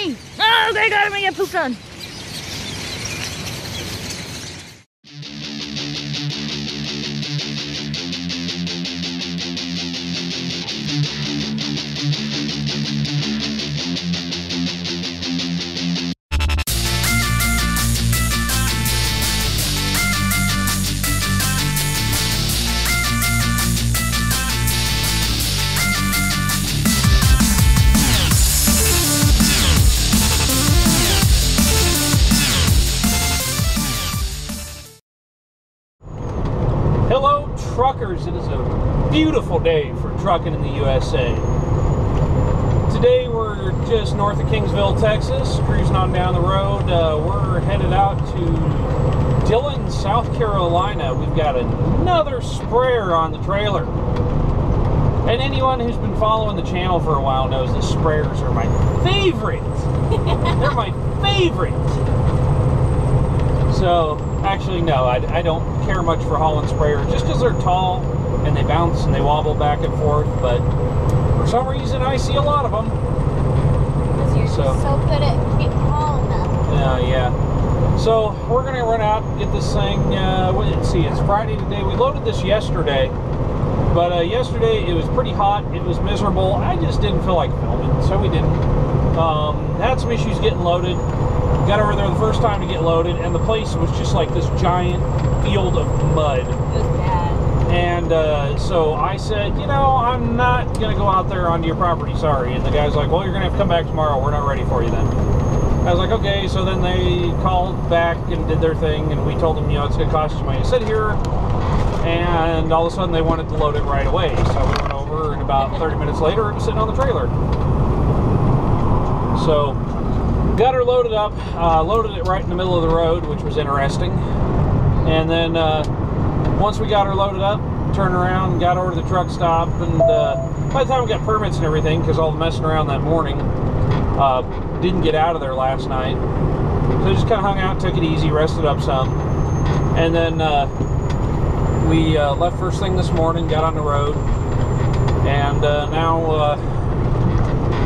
me! Oh, they got me, I pooped on. Hello truckers, it is a beautiful day for trucking in the USA. Today we're just north of Kingsville, Texas, cruising on down the road. We're headed out to Dillon, South Carolina. We've got another sprayer on the trailer. And anyone who's been following the channel for a while knows that sprayers are my favorite. They're my favorite. So, actually, no, I don't care much for hauling sprayers just because they're tall and they bounce and they wobble back and forth, but for some reason I see a lot of them. Because you're so good at hauling them. Yeah. So, we're going to run out and get this thing, let's see, it's Friday today. We loaded this yesterday, but yesterday it was pretty hot, it was miserable. I just didn't feel like filming, so we didn't. Had some issues getting loaded. Got over there the first time to get loaded, and the place was just like this giant field of mud. It was bad. And so I said, you know, I'm not going to go out there onto your property, sorry. And the guy's like, well, you're going to have to come back tomorrow. We're not ready for you then. I was like, okay. So then they called back and did their thing, and we told them, you know, it's going to cost you money to sit here. And all of a sudden they wanted to load it right away. So we went over, and about 30 minutes later, it was sitting on the trailer. So got her loaded up, loaded it right in the middle of the road, which was interesting. And then once we got her loaded up, turned around, got over to the truck stop, and by the time we got permits and everything, because all the messing around that morning, didn't get out of there last night. So just kind of hung out, took it easy, rested up some. And then we left first thing this morning, got on the road, and now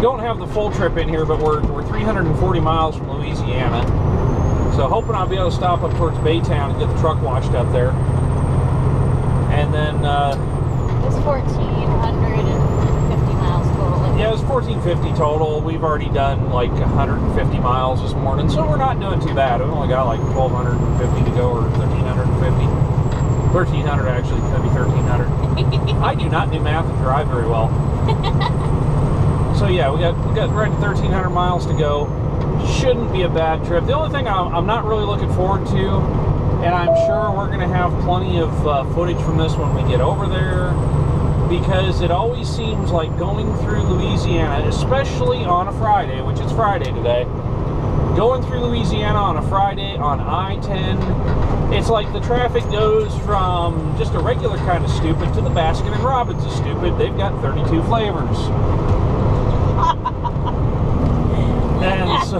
don't have the full trip in here, but we're 340 miles from Louisiana. So hoping I'll be able to stop up towards Baytown and get the truck washed up there. And then it's 1,450 miles total. Yeah, it was 1,450 total. We've already done like 150 miles this morning, so we're not doing too bad. We've only got like 1,250 to go, or 1,350. 1,300 actually, could be 1,300. I do not do math and drive very well. So yeah, we got right at 1,300 miles to go. Shouldn't be a bad trip. The only thing I'm not really looking forward to, and I'm sure we're going to have plenty of footage from this when we get over there, because it always seems like going through Louisiana, especially on a Friday, which it's Friday today, going through Louisiana on a Friday on I-10, it's like the traffic goes from just a regular kind of stupid to the Baskin and Robbins of stupid. They've got 32 flavors. And so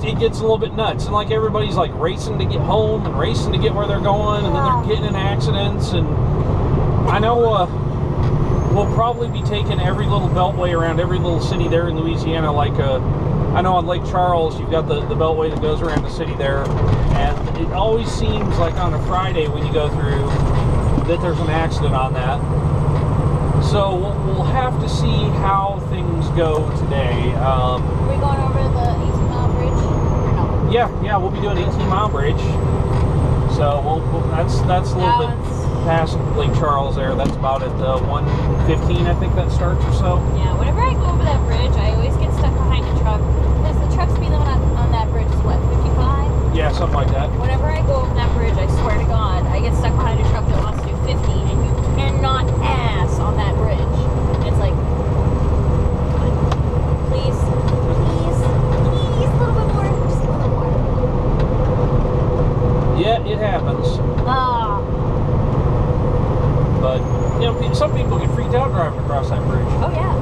it gets a little bit nuts, and like everybody's like racing to get home and racing to get where they're going, and then they're getting in accidents. And I know we'll probably be taking every little beltway around every little city there in Louisiana. Like I know on Lake Charles you've got the beltway that goes around the city there, and it always seems like on a Friday when you go through that there's an accident on that. So we'll have to see how things go today. Are we going over the 18-mile bridge? Or no? Yeah, we'll be doing 18-mile bridge. So that's a little bit past Lake Charles there. That's about at 1:15, I think that starts or so. Yeah, whenever I go over that bridge, I always get stuck behind a truck. Because the truck speed limit on that bridge is what, 55? Yeah, something like that. Whenever I go over that bridge, I swear to God, I get stuck behind a truck that wants to do 50, and you cannot pass on that bridge. It's like, please, a little bit more, just a little more. Yeah, it happens. But, you know, some people get freaked out driving across that bridge. Oh, yeah.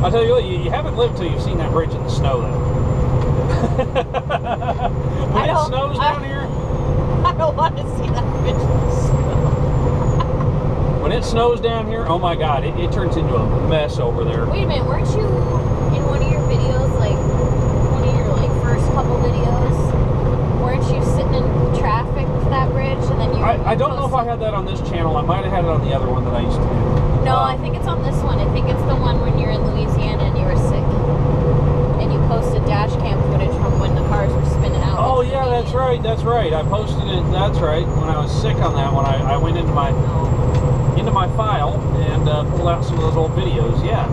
I'll tell you what, you haven't lived till you've seen that bridge in the snow, though. When it snows down here, I don't want to see that bridge in the snow. when it it snows down here, oh my God, it turns into a mess over there. Wait a minute, weren't you in one of your videos, like one of your first couple videos? Weren't you sitting in traffic for that bridge and then you? I don't know if I had that on this channel. I might have had it on the other one that I used to do. No, I think it's on this one. I think it's the one when you're in Louisiana and you were sick, and you posted dash cam footage from when the cars were spinning out. Oh yeah, that's right. That's right. I posted it. That's right. When I was sick on that one, I went into my file and pulled out some of those old videos. Yeah.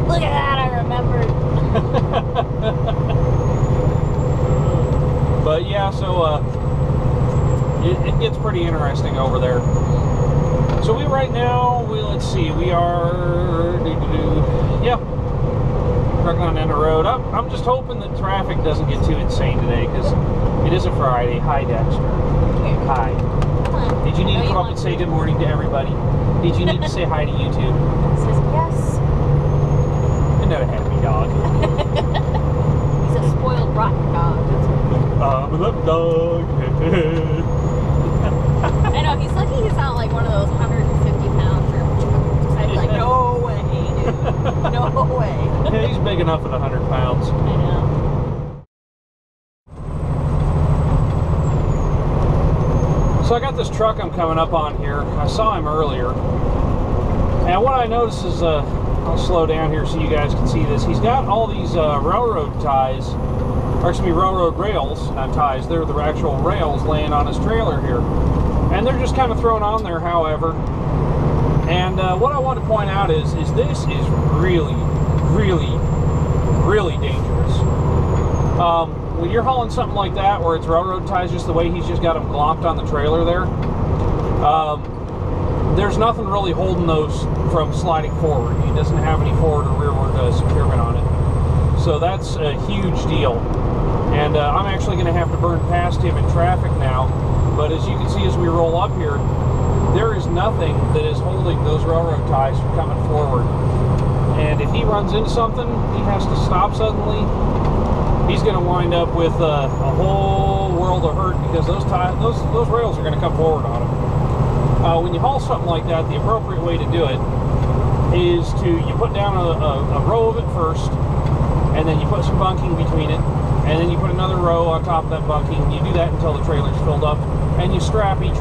Look at that! I remembered. But yeah, so it gets pretty interesting over there. So right now, let's see, we are, yeah, trucking on end of the road. I'm just hoping that traffic doesn't get too insane today, because it is a Friday. Hi, Dexter. Hi. Hello. Did you need to come up and say good morning to everybody? Did you need to say hi to YouTube? He says yes. Another happy dog. He's a spoiled, rotten dog. I'm a love dog. I know, he's lucky he's not like one of those 150-pound German shepherds. I'd be like, no way, dude. No way. Yeah, he's big enough at 100 pounds. I know. So I got this truck I'm coming up on here. I saw him earlier. And what I noticed is, I'll slow down here so you guys can see this. He's got all these railroad ties, or excuse me, railroad rails, not ties. They're the actual rails laying on his trailer here. And they're just kind of thrown on there, however. And what I want to point out is this is really, really, really dangerous. When you're hauling something like that, where it's railroad ties, just the way he's just got them glomped on the trailer there, there's nothing really holding those from sliding forward. He doesn't have any forward or rearward securement on it. So that's a huge deal. And I'm actually going to have to burn past him in traffic now. But as you can see as we roll up here, there is nothing that is holding those railroad ties from coming forward. And if he runs into something, he has to stop suddenly. He's going to wind up with a whole world of hurt, because those rails are going to come forward on him. When you haul something like that, the appropriate way to do it is you put down a row of it first, and then you put some bunking between it, and then you put another row on top of that bunking. You do that until the trailer's filled up, and you strap each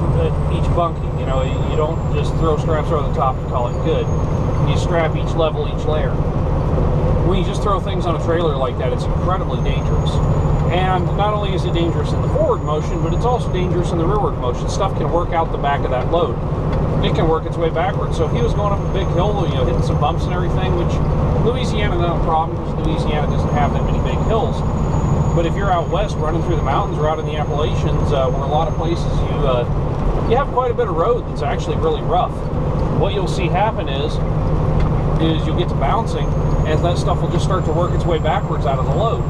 bunking. You know, you don't just throw straps over the top and call it good. You strap each level, each layer. When you just throw things on a trailer like that, it's incredibly dangerous. And not only is it dangerous in the forward motion, but it's also dangerous in the rearward motion. Stuff can work out the back of that load. It can work its way backwards. So if he was going up a big hill, you know, hitting some bumps and everything, which Louisiana not a problem, because Louisiana doesn't have that many big hills. But if you're out west running through the mountains or out in the Appalachians, where a lot of places you have quite a bit of road that's actually really rough, what you'll see happen is you'll get to bouncing, and that stuff will just start to work its way backwards out of the load.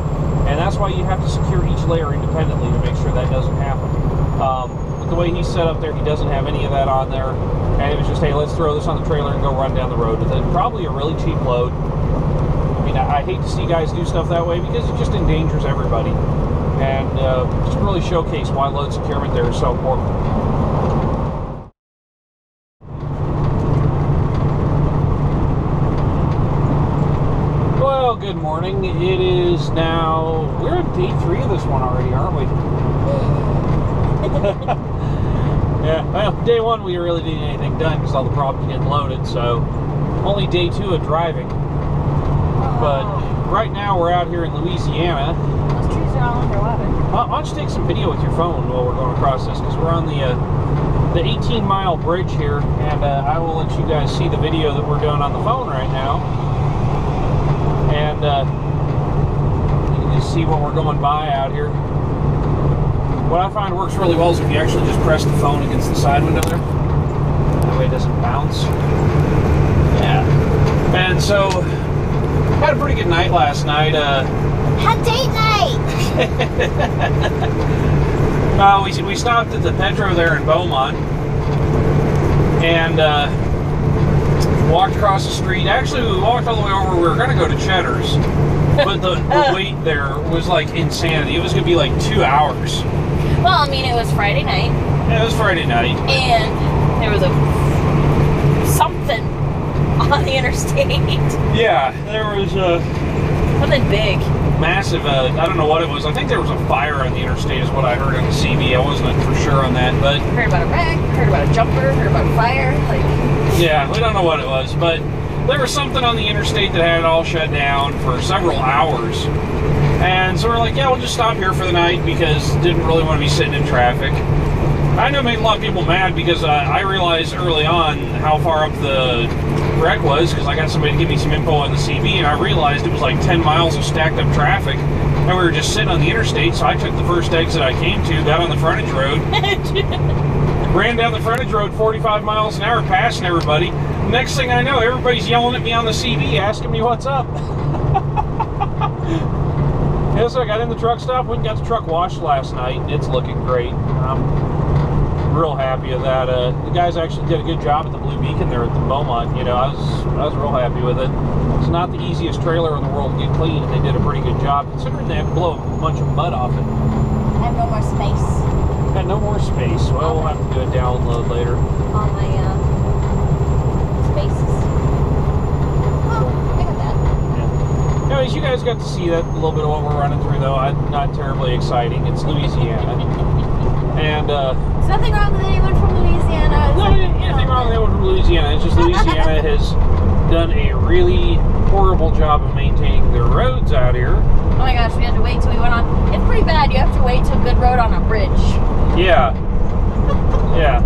And that's why you have to secure each layer independently to make sure that doesn't happen. With the way he's set up there, he doesn't have any of that on there. And it was just, hey, let's throw this on the trailer and go run down the road with it. Probably a really cheap load. I mean, I hate to see guys do stuff that way, because it just endangers everybody. And just really showcase why load securement there is so important. Well, good morning. It is now, we're on day 3 of this one already, aren't we? Yeah, well, day 1 we really didn't get anything done because all the problems getting loaded, so only day 2 of driving. But right now we're out here in Louisiana. Those trees are all underwater. Why don't you take some video with your phone while we're going across this, because we're on the 18-mile bridge here, and I will let you guys see the video that we're doing on the phone right now. And you can just see what we're going by out here. What I find works really well is if you actually just press the phone against the side window there. That way it doesn't bounce. Yeah. And so, had a pretty good night last night. Had date night! We stopped at the Petro there in Beaumont. And walked across the street. Actually, we walked all the way over. We were going to go to Cheddar's, but the wait there was like insanity. It was going to be like 2 hours. Well, I mean, it was Friday night. Yeah, it was Friday night. And there was a the interstate. Yeah, there was a Something big. massive, I don't know what it was. I think there was a fire on the interstate is what I heard on the CB. I wasn't for sure on that, but... Heard about a wreck, heard about a jumper, heard about a fire, like... Yeah, we don't know what it was, but there was something on the interstate that had it all shut down for several hours. And so we're like, yeah, we'll just stop here for the night because didn't really want to be sitting in traffic. I know it made a lot of people mad because I realized early on how far up the wreck was because I got somebody to give me some info on the CB and I realized it was like 10 miles of stacked up traffic and we were just sitting on the interstate, so I took the first exit I came to, got on the frontage road, ran down the frontage road 45 miles an hour, passing everybody. Next thing I know, everybody's yelling at me on the CB, asking me what's up. Yeah, so I got in the truck stop, went and got the truck washed last night, and it's looking great. I'm real happy with that. The guys actually did a good job at the Blue Beacon there at the Beaumont. You know, I was real happy with it. It's not the easiest trailer in the world to get clean, and they did a pretty good job, considering they had to blow a bunch of mud off it. I have no more space. Got no more space. Well, we'll have to do a download later. On my spaces. Oh, I got that. Yeah. Anyways, you guys got to see that a little bit of what we're running through, though. Not terribly exciting. It's Louisiana. And, there's nothing wrong with anyone from Louisiana. no, anything wrong with anyone from Louisiana. It's just Louisiana has done a really horrible job of maintaining their roads out here. Oh my gosh, we had to wait till we went on. It's pretty bad. You have to wait till good road on a bridge. Yeah. Yeah.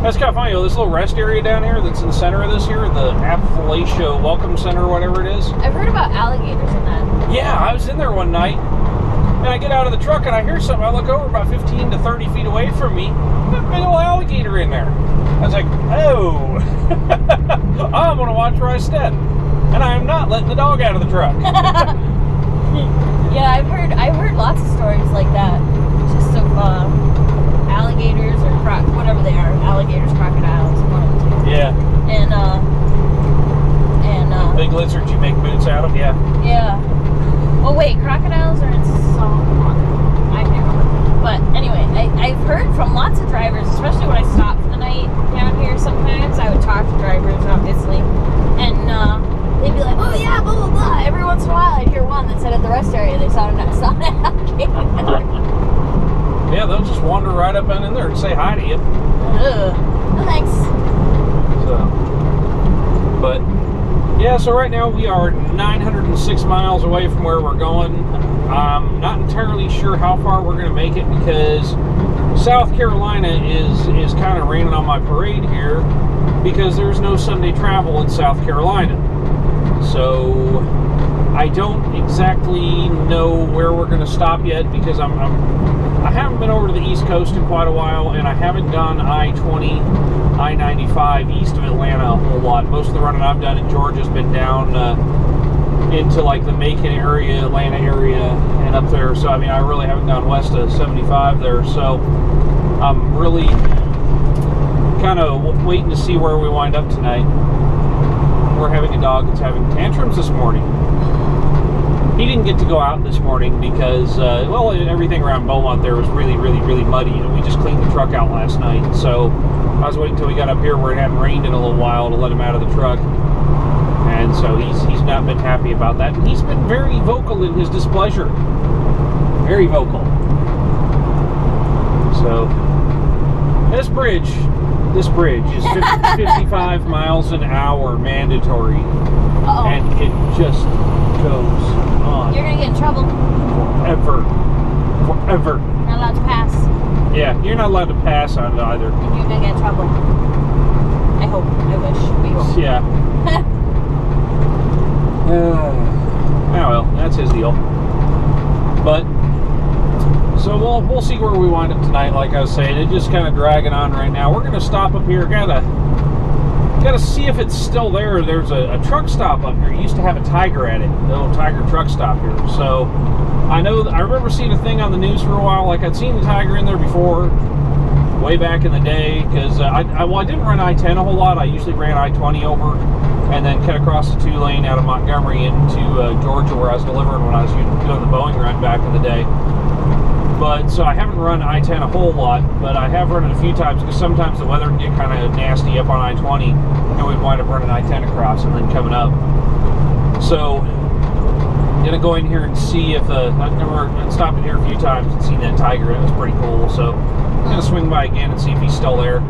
That's kind of funny. This little rest area down here that's in the center of this here, the Atchafalaya Welcome Center or whatever it is. I've heard about alligators in that. Yeah, I was in there one night. And I get out of the truck and I hear something. I look over about 15 to 30 feet away from me. There's a big old alligator in there. I was like, oh, I'm going to watch where I step. And I am not letting the dog out of the truck. Yeah, I've heard lots of stories like that. Just of alligators or whatever they are. Alligators, crocodiles, one of the two. Yeah. And Big lizards you make boots out of, yeah. Yeah. Oh wait, crocodiles are in salt water. I can't remember. But anyway, I've heard from lots of drivers, especially when I stopped for the night down here sometimes, I would talk to drivers, obviously. And they'd be like, oh yeah, blah, blah, blah. Every once in a while I'd hear one that said at the rest area they saw an alligator. Yeah, they'll just wander right up in there and say hi to you. No thanks. So, but yeah, so right now we are 906 miles away from where we're going. I'm not entirely sure how far we're going to make it because South Carolina is kind of raining on my parade here because there's no Sunday travel in South Carolina. So I don't exactly know where we're going to stop yet because I haven't been over to the East Coast in quite a while, and I haven't done I-20, I-95 east of Atlanta a whole lot. Most of the running I've done in Georgia has been down into like the Macon area, Atlanta area, and up there. So I mean, I really haven't gone west of 75 there. So I'm really kind of waiting to see where we wind up tonight. We're having a dog that's having tantrums this morning. He didn't get to go out this morning because, well, everything around Beaumont there was really, really, really muddy, and we just cleaned the truck out last night. So I was waiting until we got up here where it hadn't rained in a little while to let him out of the truck. And so he's not been happy about that. And he's been very vocal in his displeasure. Very vocal. So this bridge is 55 miles an hour mandatory. Uh-oh. And it just goes on. You're gonna get in trouble. Forever. Forever. You're not allowed to pass. Yeah, you're not allowed to pass on it either. And you're gonna get in trouble. I hope. I wish. We hope. Yeah. Oh well, that's his deal. But so we'll see where we wind up tonight. Like I was saying, it's just kind of dragging on right now. We're gonna stop up here. Gotta see if it's still there. There's a truck stop up here. It used to have a Tiger at it, the little Tiger truck stop here. So I remember seeing a thing on the news for a while. Like I'd seen the Tiger in there before, way back in the day. Because I didn't run I-10 a whole lot. I usually ran I-20 over, and then cut across the 2-lane out of Montgomery into Georgia, where I was delivering when I was doing the Boeing run back in the day. But so I haven't run I-10 a whole lot, but I have run it a few times because sometimes the weather can get kind of nasty up on I-20, and we'd wind up running I-10 across and then coming up. So I'm gonna go in here and see if I've stopped in here a few times and seen that tiger. It was pretty cool. So I'm gonna swing by again and see if he's still there.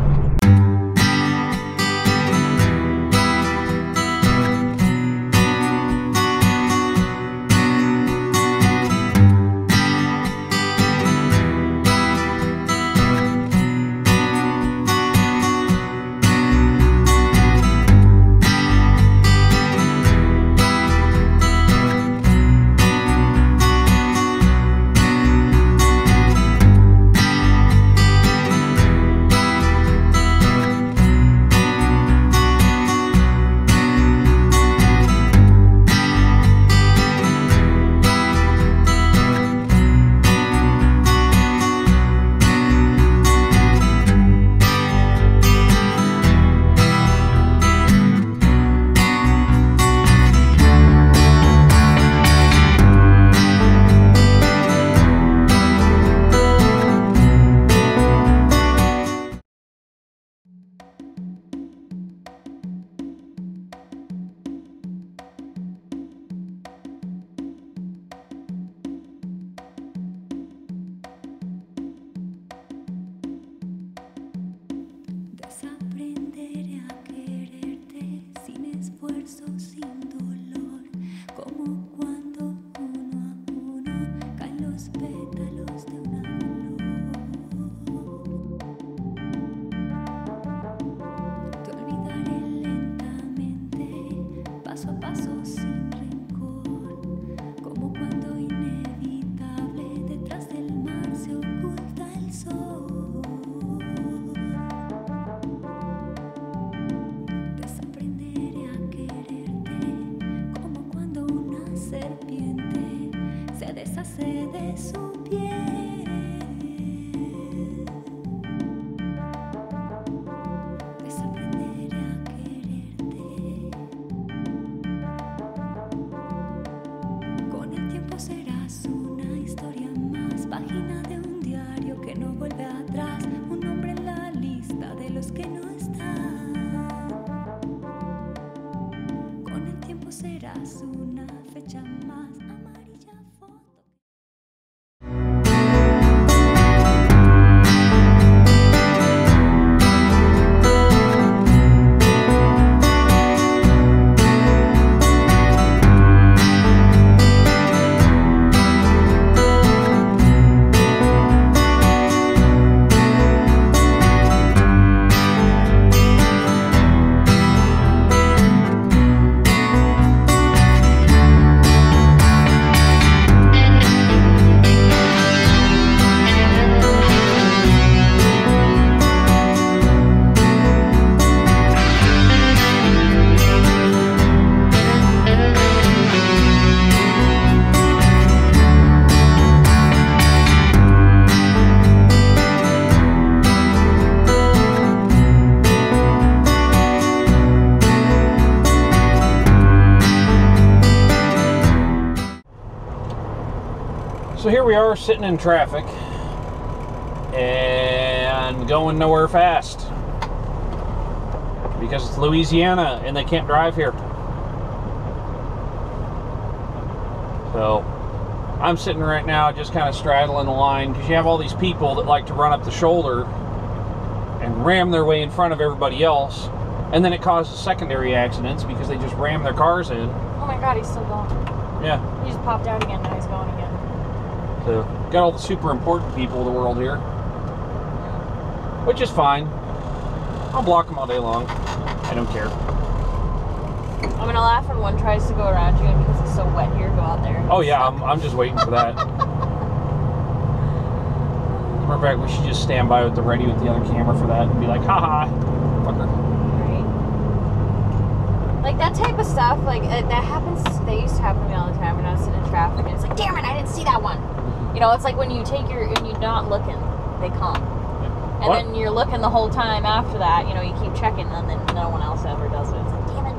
So here we are sitting in traffic and going nowhere fast because it's Louisiana and they can't drive here. So I'm sitting right now just kind of straddling the line because you have all these people that like to run up the shoulder and ram their way in front of everybody else, and then it causes secondary accidents because they just ram their cars in. Oh my god, he's still going. Yeah. He just popped out again, now he's going again. So, got all the super important people of the world here, which is fine. I'll block them all day long. I don't care. I'm gonna laugh when one tries to go around you, and because it's so wet here, go out there. Oh yeah, I'm just waiting for that. Matter of fact, we should just stand by with the ready with the other camera for that and be like, haha, fucker. Right. Like that type of stuff, like that happens. They used to happen to me all the time when I was sitting in traffic, and it's like, damn it, I didn't see that one. You know, it's like when you take your, when you're not looking, they come. And then you're looking the whole time after that, you know, you keep checking, and then no one else ever does it. It's like, damn it.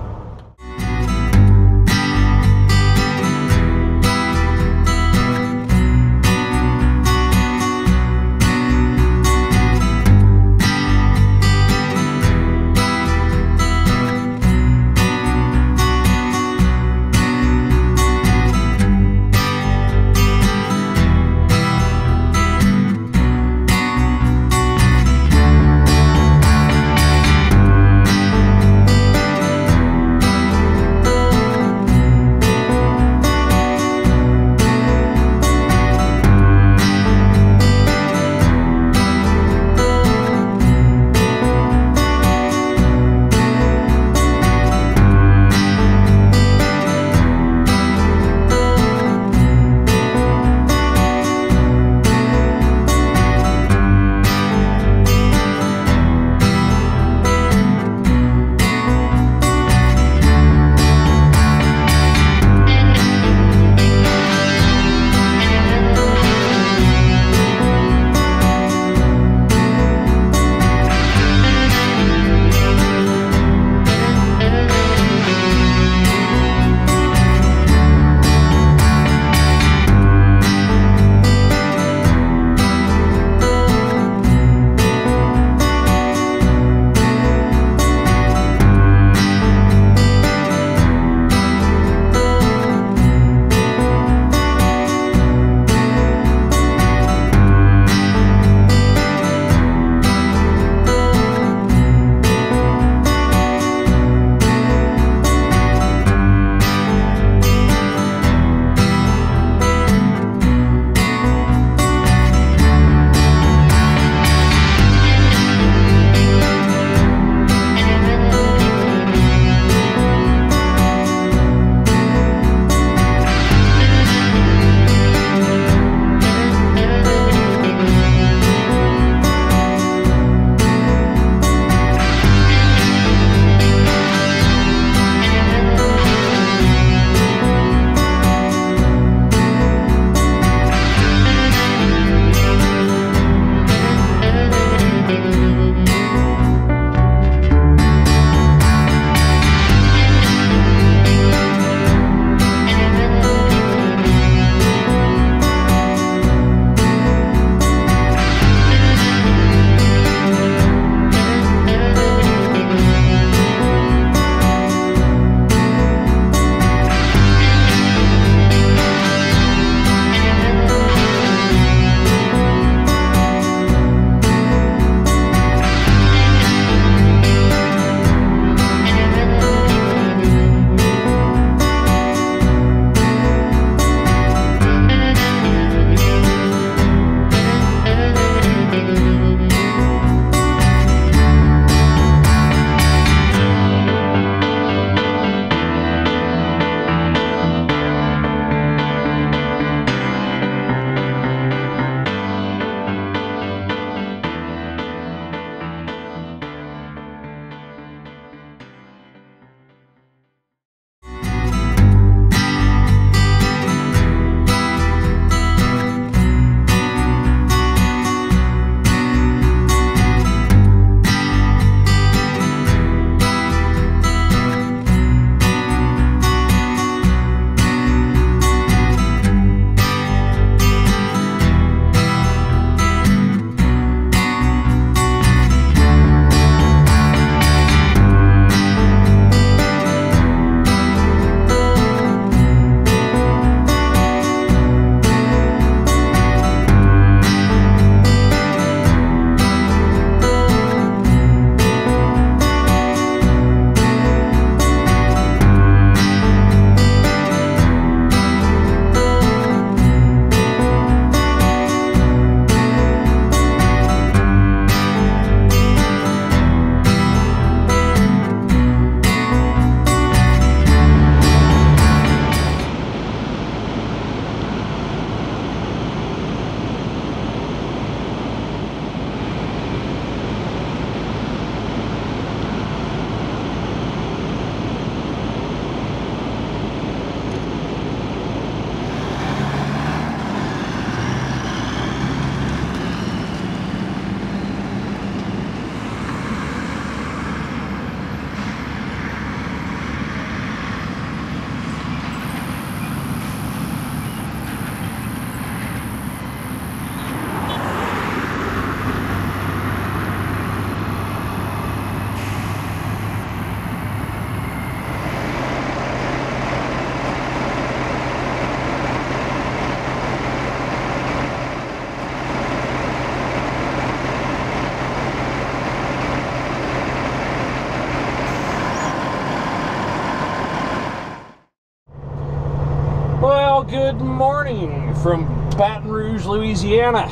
good morning from Baton Rouge, Louisiana.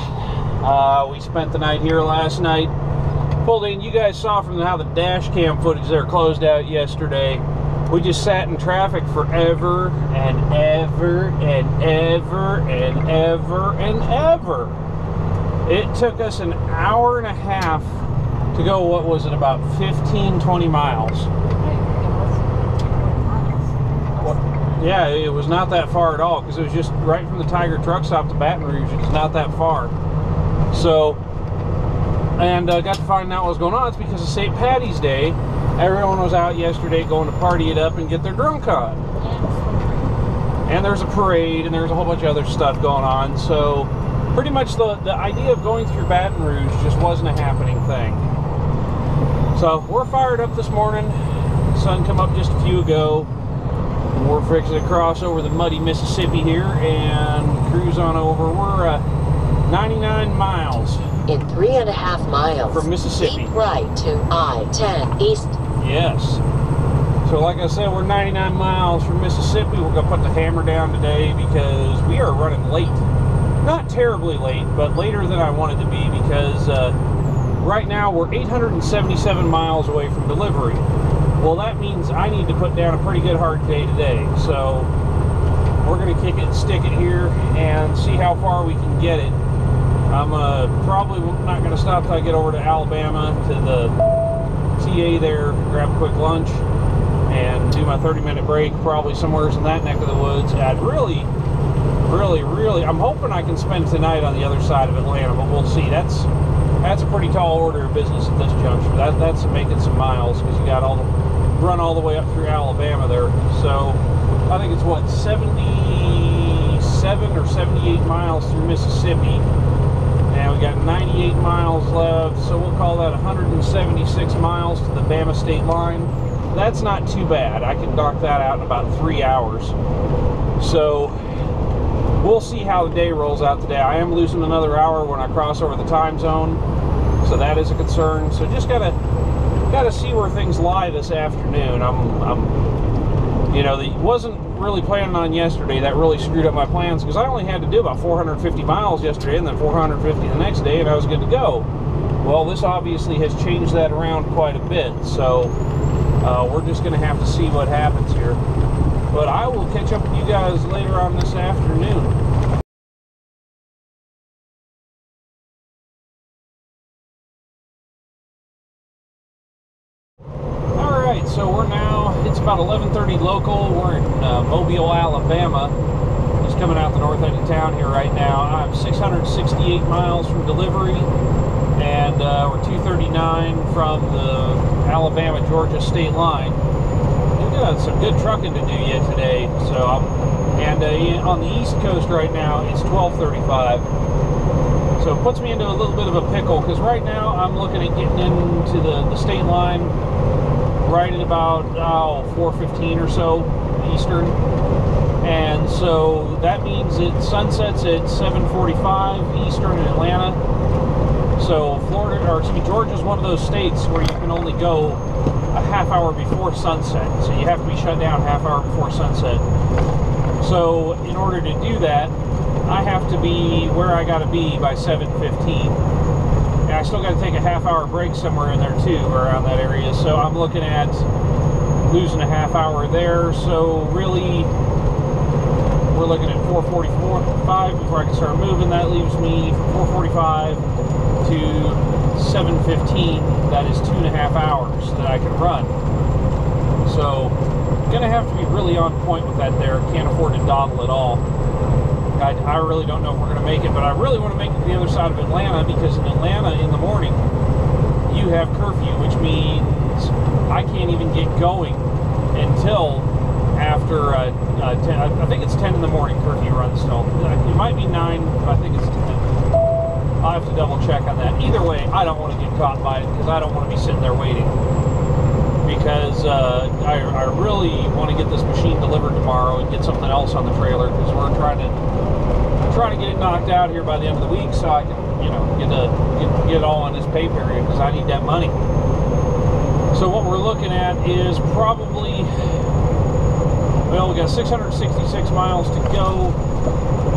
We spent the night here last night. Pulled in, you guys saw from how the dash cam footage there closed out yesterday. We just sat in traffic forever and ever and ever and ever and ever. It took us an hour and a half to go, what was it, about 15, 20 miles. Yeah, it was not that far at all, because it was just right from the Tiger truck stop to Baton Rouge. It's not that far. So, and got to find out what was going on. It's because of St. Patty's Day. Everyone was out yesterday going to party it up and get their drunk on. And there's a parade, and there's a whole bunch of other stuff going on. So, pretty much the idea of going through Baton Rouge just wasn't a happening thing. So, we're fired up this morning. The sun come up just a few ago. We're fixing to cross over the muddy Mississippi here and cruise on over. We're 99 miles. In 3.5 miles. From Mississippi. Keep right to I-10 East. Yes. So like I said, we're 99 miles from Mississippi. We're going to put the hammer down today because we are running late. Not terribly late, but later than I wanted to be because right now we're 877 miles away from delivery. Well, that means I need to put down a pretty good hard day today. So we're going to kick it and stick it here and see how far we can get it. I'm probably not going to stop till I get over to Alabama to the TA there, grab a quick lunch, and do my 30-minute break, probably somewhere in that neck of the woods. I'd really, I'm hoping I can spend tonight on the other side of Atlanta, but we'll see. That's a pretty tall order of business at this juncture. That's making some miles because you got run all the way up through Alabama there. So I think it's what, 77 or 78 miles through Mississippi. And we got 98 miles left, so we'll call that 176 miles to the Bama state line. That's not too bad. I can knock that out in about 3 hours. So we'll see how the day rolls out today. I am losing another hour when I cross over the time zone, so that is a concern. So just gotta see where things lie this afternoon. You know, wasn't really planning on yesterday. That really screwed up my plans because I only had to do about 450 miles yesterday and then 450 the next day, and I was good to go. Well, this obviously has changed that around quite a bit, so we're just going to have to see what happens here. But I will catch up with you guys later on this afternoon. So we're now, it's about 11:30 local. We're in Mobile, Alabama. Just coming out the north end of town here right now. I'm 668 miles from delivery, and we're 239 from the Alabama-Georgia state line. We've got some good trucking to do yet today. So on the East Coast right now, it's 12:35. So it puts me into a little bit of a pickle because right now I'm looking at getting into the state line right at about 4:15 or so Eastern, and so that means it sunsets at 7:45 Eastern in Atlanta. So Georgia's one of those states where you can only go a half hour before sunset, so you have to be shut down a half hour before sunset. So in order to do that, I have to be where I got to be by 7:15. And I still got to take a half-hour break somewhere in there too, around that area. So I'm looking at losing a half hour there. So really, we're looking at 4:45 before I can start moving. That leaves me from 4:45 to 7:15. That is 2.5 hours that I can run. So gonna have to be really on point with that there. Can't afford to dawdle at all. I really don't know if we're going to make it, but I really want to make it to the other side of Atlanta because in Atlanta in the morning you have curfew, which means I can't even get going until after 10. I think it's 10 in the morning curfew runs still. It might be 9, but I think it's 10. I'll have to double check on that. Either way, I don't want to get caught by it because I don't want to be sitting there waiting. Because I really want to get this machine delivered tomorrow and get something else on the trailer because we're trying to get it knocked out here by the end of the week so I can, you know, get it all on this pay period because I need that money. So what we're looking at is probably Well, we got 666 miles to go.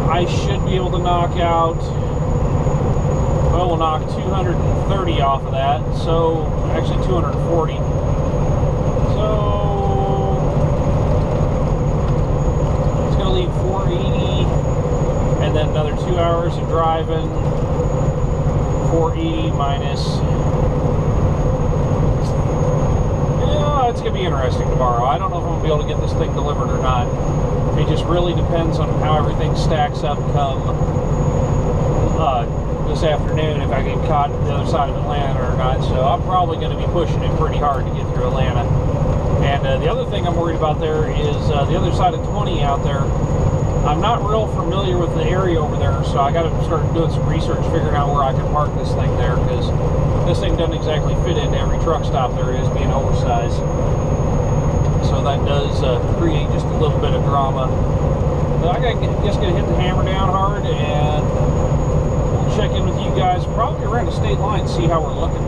I should be able to knock out, well, we'll knock 230 off of that, so actually 240. So it's going to leave 480, and then another 2 hours of driving. 480 minus, yeah, it's going to be interesting tomorrow. I don't know if I'm going to be able to get this thing delivered or not. It just really depends on how everything stacks up come this afternoon, if I get caught at the other side of Atlanta or not. So I'm probably going to be pushing it pretty hard to get through Atlanta. And the other thing I'm worried about there is the other side of 20 out there. I'm not real familiar with the area over there, so I got to start doing some research, figuring out where I can park this thing there, because this thing doesn't exactly fit into every truck stop there is, being oversized. So that does create just a little bit of drama. But I just gonna hit the hammer down hard, and we'll check in with you guys probably around the state line, see how we're looking.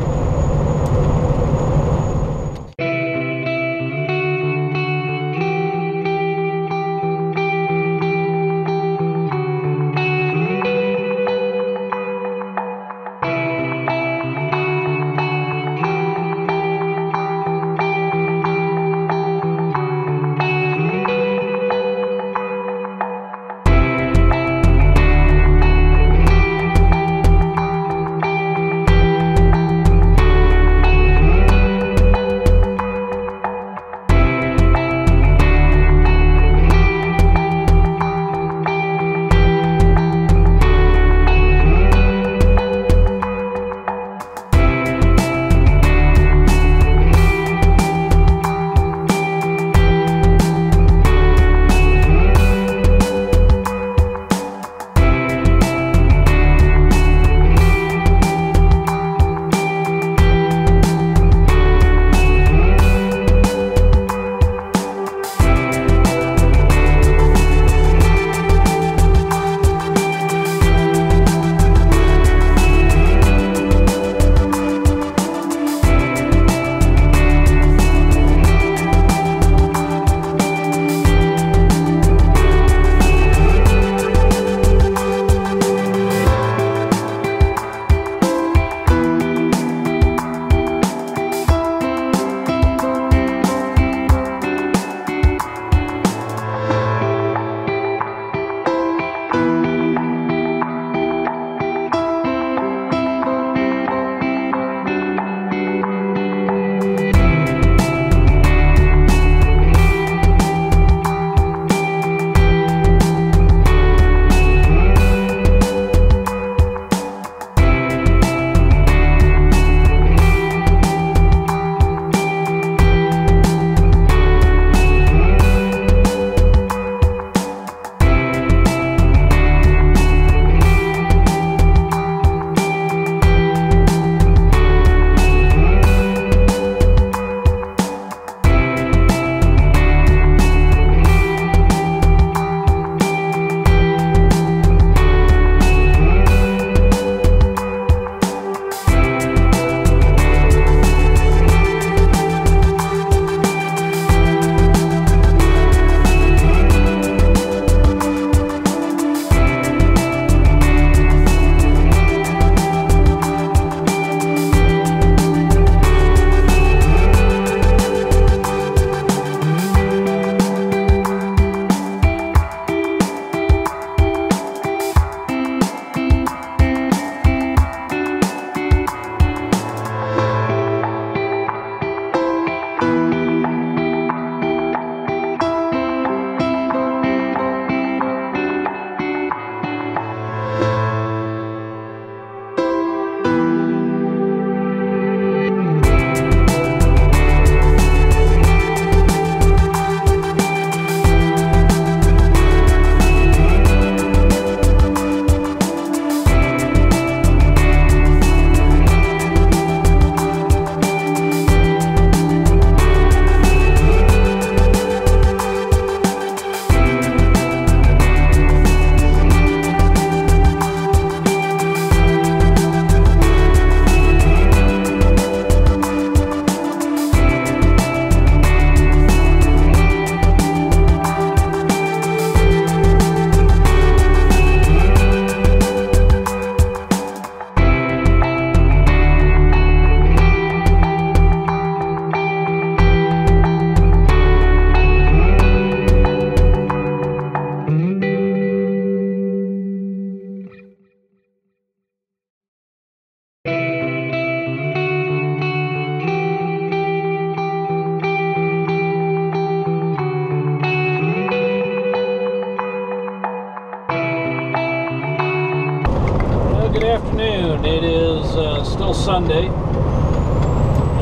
still Sunday,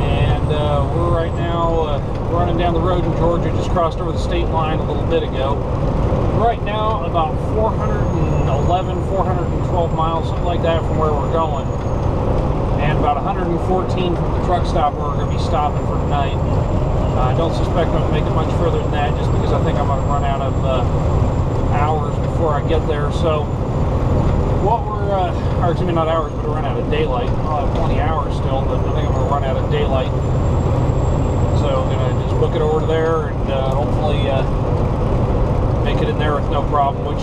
and we're right now running down the road in Georgia. Just crossed over the state line a little bit ago. Right now, about 411, 412 miles, something like that, from where we're going, and about 114 from the truck stop where we're going to be stopping for tonight. I don't suspect I'm going to make it much further than that, just because I think I'm going to run out of hours before I get there. So what we're, or excuse me, not hours, but we'll run out of daylight. I'll have 20 hours still, but I think I'm going to run out of daylight. So I'm going to just book it over there and hopefully make it in there with no problem, which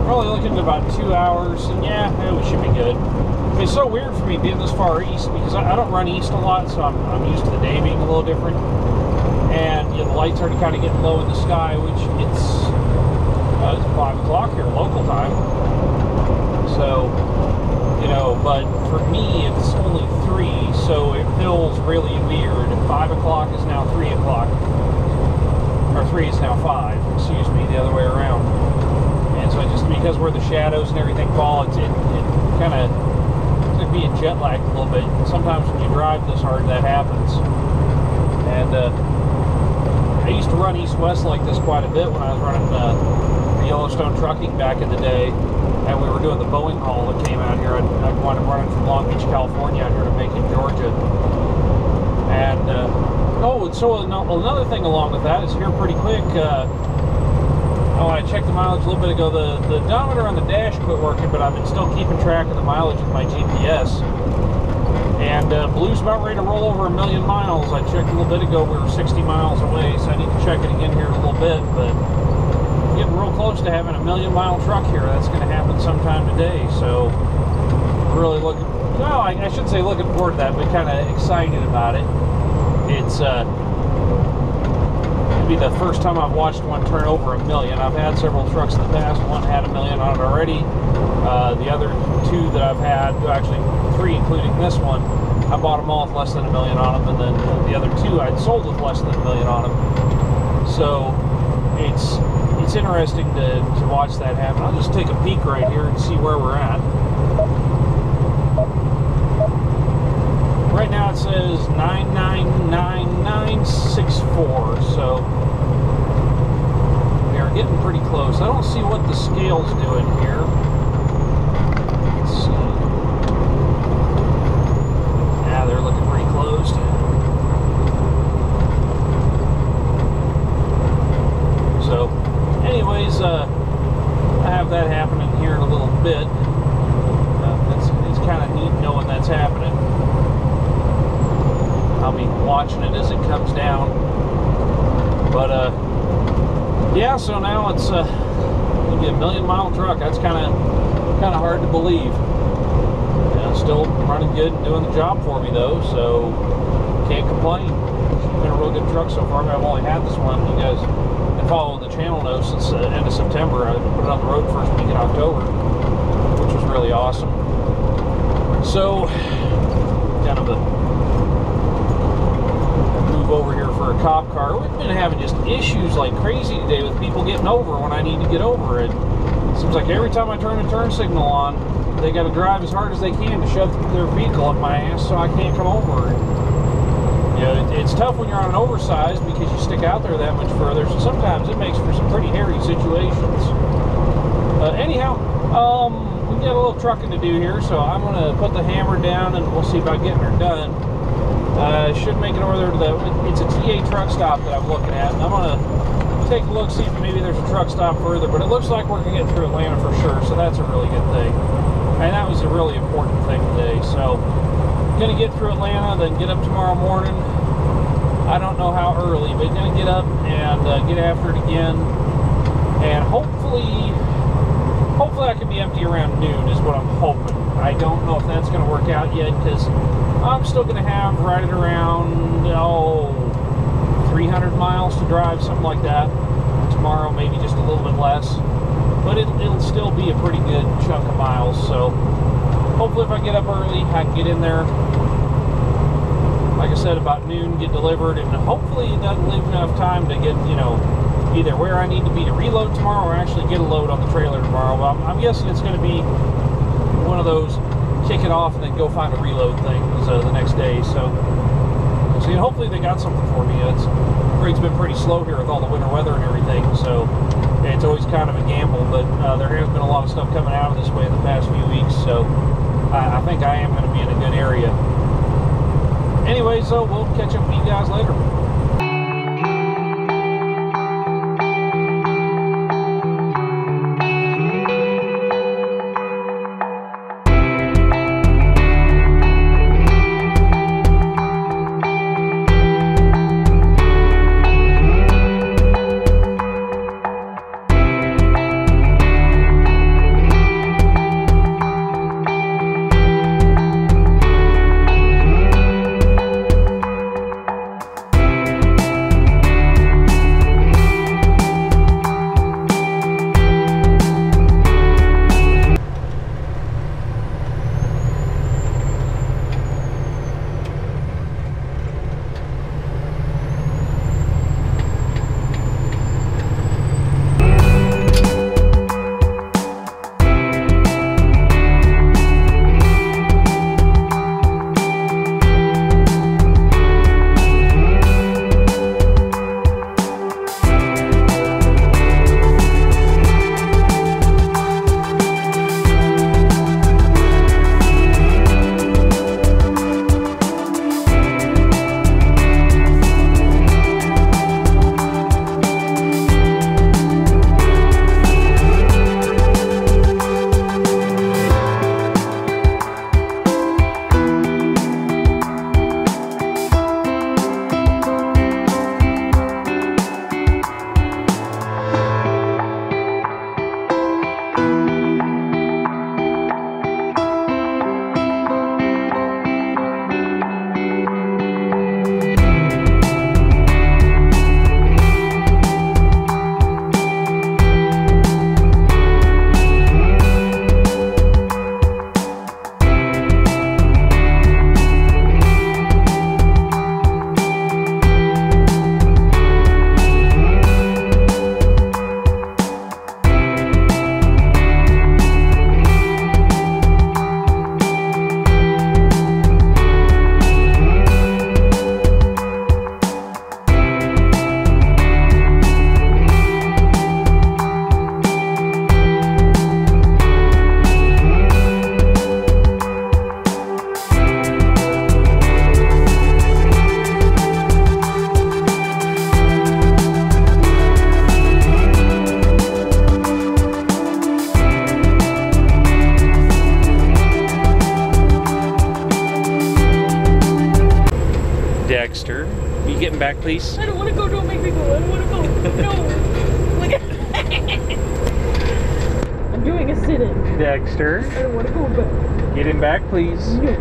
probably looking at about 2 hours, and yeah, we should be good. It's so weird for me being this far east because I don't run east a lot, so I'm used to the day being a little different. And you know, the lights are kind of getting low in the sky, which it's 5 o'clock here local time. So, you know, but for me it's only 3, so it feels really weird. 5 o'clock is now 3 o'clock, or 3 is now 5. Excuse me, the other way around. And so just because where the shadows and everything fall, it kind of being jet lagged a little bit. Sometimes when you drive this hard, that happens. And I used to run east-west like this quite a bit when I was running the Yellowstone trucking back in the day, and we were doing the Boeing haul that came out here. I'd wind up running from Long Beach, California out here to Macon, Georgia. And so another thing along with that is here pretty quick. I checked the mileage a little bit ago. The odometer on the dash quit working, but I've been still keeping track of the mileage with my GPS. And Blue's about ready to roll over 1 million miles. I checked a little bit ago, we were 60 miles away, so I need to check it again here in a little bit. But getting real close to having a 1 million mile truck here. That's going to happen sometime today. So really looking, well, I should say looking forward to that, but kind of excited about it. It's be the first time I've watched one turn over 1 million. I've had several trucks in the past. One had 1 million on it already. The other 2 that I've had, actually 3 including this one, I bought them all with less than 1 million on them, and then the other 2 I'd sold with less than 1 million on them. So it's interesting to watch that happen. I'll just take a peek right here and see where we're at. Right now it says 999964, so we are getting pretty close. I don't see what the scale's doing here. Let's see. Yeah, they're looking pretty closed. So, anyways, I have that happening here in a little bit. It's kind of neat knowing that's happening. I'll be watching it as it comes down. But yeah, so now it's gonna be a 1 million mile truck. That's kind of hard to believe. Still running good and doing the job for me though, so can't complain. It's been a real good truck so far. I've only had this one. You guys been following the channel know since the end of September. I put it on the road first week in October, which was really awesome. So kind of a over here for a cop car. We've been having just issues like crazy today with people getting over when I need to get over. It seems like every time I turn a turn signal on, they got to drive as hard as they can to shove their vehicle up my ass so I can't come over. You know, it's tough when you're on an oversized because you stick out there that much further, so sometimes it makes for some pretty hairy situations. Anyhow, we got a little trucking to do here, so I'm going to put the hammer down and we'll see about getting her done. Should make it over there to it's a TA truck stop that I'm looking at. And I'm going to take a look, see if maybe there's a truck stop further, but it looks like we're going to get through Atlanta for sure, so that's a really good thing. And that was a really important thing today. So, going to get through Atlanta, then get up tomorrow morning. I don't know how early, but going to get up and get after it again. And hopefully I can be empty around noon is what I'm hoping. I don't know if that's going to work out yet because I'm still going to have right at around 300 miles to drive, something like that. Tomorrow, maybe just a little bit less. But it'll still be a pretty good chunk of miles. So hopefully if I get up early, I can get in there, like I said, about noon, get delivered, and hopefully that'll leave enough time to get, you know, either where I need to be to reload tomorrow or actually get a load on the trailer tomorrow. But I'm guessing it's going to be one of those kick it off and then go find a reload thing the next day. So we'll see. And hopefully they got something for me. Rig's been pretty slow here with all the winter weather and everything, so it's always kind of a gamble. But there has been a lot of stuff coming out of this way in the past few weeks, so I think I am going to be in a good area. Anyway, so we'll catch up with you guys later. Dexter, will you getting back, please? I don't want to go. Don't make me go. I don't want to go. No. Look at I'm doing a sit-in. Dexter, I don't want to go back. get him back, please. No.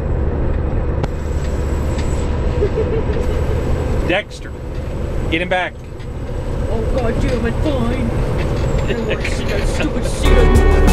Dexter, get him back. Oh, God damn it, fine. I don't want to see that stupid sit-in.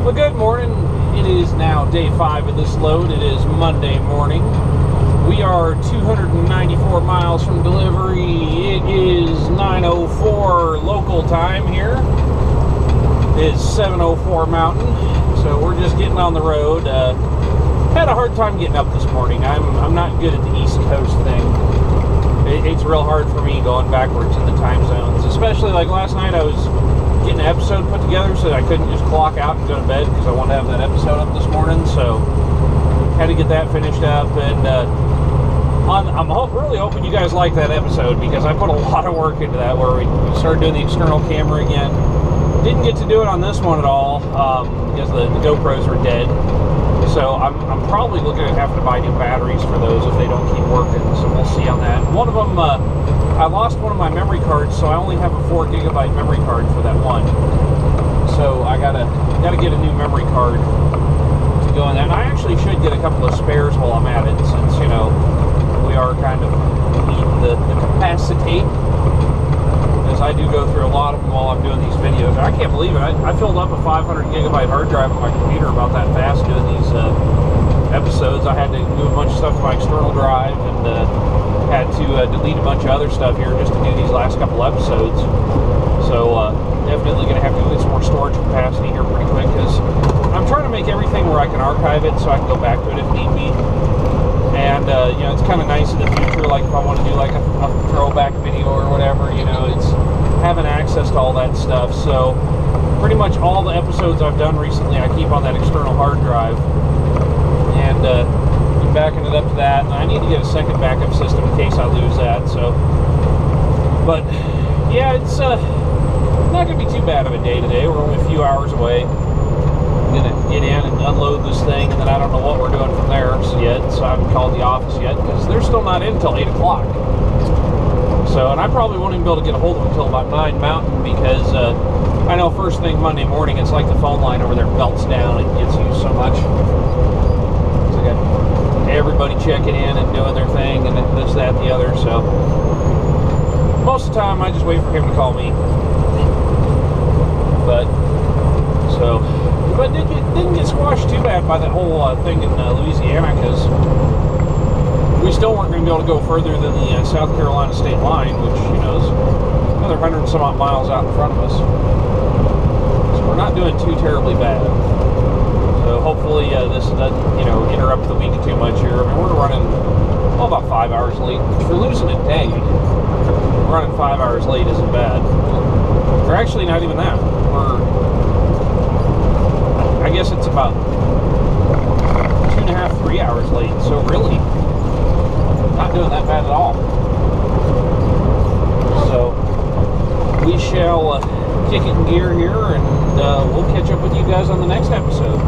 Well, good morning. It is now day 5 of this load. It is Monday morning. We are 294 miles from delivery. It is 9:04 local time here. It is 7:04 Mountain. So we're just getting on the road. Had a hard time getting up this morning. I'm not good at the East Coast thing. It's real hard for me going backwards in the time zones. Especially like last night, I was getting an episode put together so that I couldn't just clock out and go to bed because I wanted to have that episode up this morning. So had to get that finished up, and I'm really hoping you guys like that episode because I put a lot of work into that, where we started doing the external camera again. Didn't get to do it on this one at all because the GoPros were dead. So I'm probably looking at having to buy new batteries for those if they don't keep working. So we'll see on that. One of them, I lost one of my memory cards, so I only have a 4 gigabyte memory card for that one. So I gotta get a new memory card to go in that. And I actually should get a couple of spares while I'm at it, since we are kind of needing the capacity. Because I do go through a lot of them while I'm doing these videos. I can't believe it. I filled up a 500 gigabyte hard drive on my computer about that fast doing these episodes. I had to do a bunch of stuff to my external drive, and had to delete a bunch of other stuff here just to do these last couple episodes. So definitely going to have to get some more storage capacity here pretty quick, because I'm trying to make everything where I can archive it so I can go back to it if need be. And it's kind of nice in the future, like if I want to do like a throwback video or whatever, it's having access to all that stuff. So pretty much all the episodes I've done recently, I keep on that external hard drive, and been backing it up to that. And I need to get a second backup system in case I lose that. So, but yeah, it's not going to be too bad of a day today. We're only a few hours away. I'm going to get in and unload this thing, and then I don't know what we're doing from there yet, so I haven't called the office yet, because they're still not in until 8 o'clock. So, and I probably won't even be able to get a hold of them until about 9 Mountain, because I know first thing Monday morning, it's like the phone line over there melts down. It gets used so much. So I got everybody checking in and doing their thing, and this, that, the other. So most of the time, I just wait for him to call me. But it didn't get squashed too bad by that whole thing in Louisiana, because we still weren't going to be able to go further than the South Carolina state line, which is another 100 and some odd miles out in front of us. So we're not doing too terribly bad. So hopefully this doesn't interrupt the week too much here. I mean, we're running about 5 hours late. If we're losing a day, running 5 hours late isn't bad. Or actually, not even that. I guess it's about 2.5, 3 hours late. So really, not doing that bad at all. So we shall kick it in gear here, and we'll catch up with you guys on the next episode.